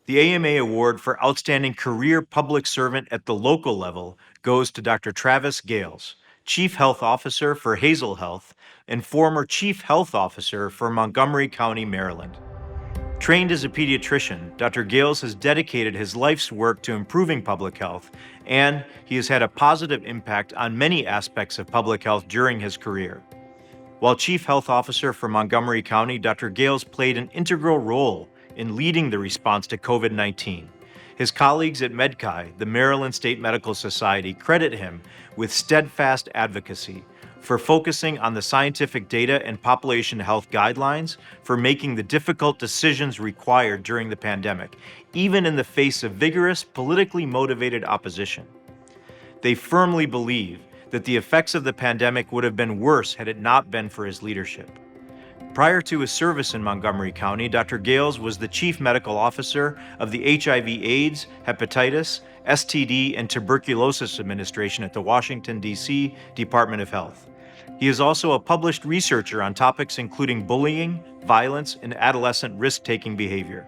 The AMA Award for Outstanding Career Public Servant at the local level goes to Dr. Travis Gales, Chief Health Officer for Hazel Health and former Chief Health Officer for Montgomery County, Maryland. Trained as a pediatrician, Dr. Gales has dedicated his life's work to improving public health, and he has had a positive impact on many aspects of public health during his career. While Chief Health Officer for Montgomery County, Dr. Gales played an integral role in leading the response to COVID-19. His colleagues at MedChi, the Maryland State Medical Society, credit him with steadfast advocacy for focusing on the scientific data and population health guidelines, for making the difficult decisions required during the pandemic, even in the face of vigorous, politically motivated opposition. They firmly believe that the effects of the pandemic would have been worse had it not been for his leadership. Prior to his service in Montgomery County, Dr. Gales was the Chief Medical Officer of the HIV/AIDS, Hepatitis, STD, and Tuberculosis Administration at the Washington, D.C. Department of Health. He is also a published researcher on topics including bullying, violence, and adolescent risk-taking behavior.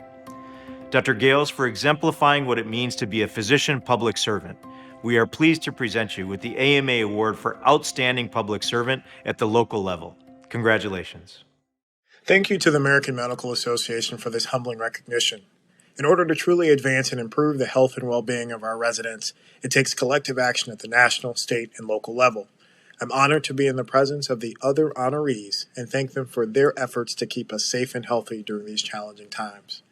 Dr. Gales, for exemplifying what it means to be a physician public servant, we are pleased to present you with the AMA Award for Outstanding Public Servant at the local level. Congratulations. Thank you to the American Medical Association for this humbling recognition. In order to truly advance and improve the health and well-being of our residents, it takes collective action at the national, state, and local level. I'm honored to be in the presence of the other honorees and thank them for their efforts to keep us safe and healthy during these challenging times.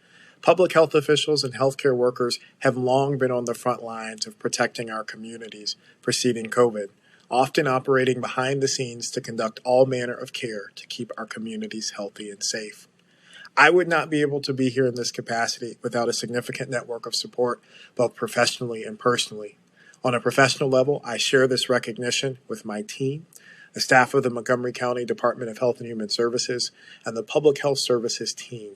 Public health officials and healthcare workers have long been on the front lines of protecting our communities preceding COVID, often operating behind the scenes to conduct all manner of care to keep our communities healthy and safe. I would not be able to be here in this capacity without a significant network of support, both professionally and personally. On a professional level, I share this recognition with my team, the staff of the Montgomery County Department of Health and Human Services, and the Public Health Services team.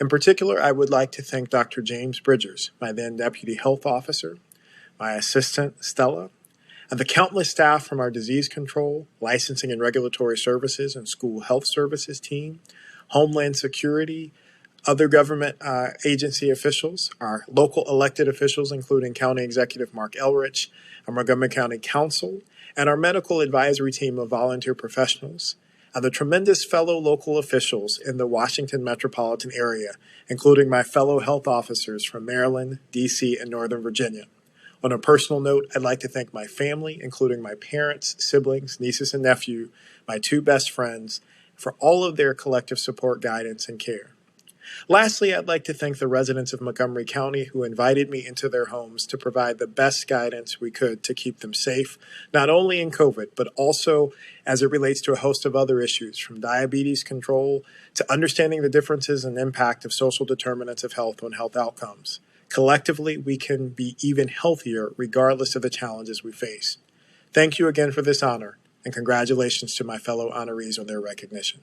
In particular, I would like to thank Dr. James Bridgers, my then Deputy Health Officer, my assistant, Stella, and the countless staff from our Disease Control, Licensing and Regulatory Services, and School Health Services team, Homeland Security, other government agency officials, our local elected officials, including County Executive Mark Elrich, our Montgomery County Council, and our medical advisory team of volunteer professionals, and the tremendous fellow local officials in the Washington metropolitan area, including my fellow health officers from Maryland, D.C., and Northern Virginia. On a personal note, I'd like to thank my family, including my parents, siblings, nieces and nephew, my two best friends, for all of their collective support, guidance, and care. Lastly, I'd like to thank the residents of Montgomery County who invited me into their homes to provide the best guidance we could to keep them safe, not only in COVID, but also as it relates to a host of other issues, from diabetes control to understanding the differences and impact of social determinants of health on health outcomes. Collectively, we can be even healthier regardless of the challenges we face. Thank you again for this honor, and congratulations to my fellow honorees on their recognition.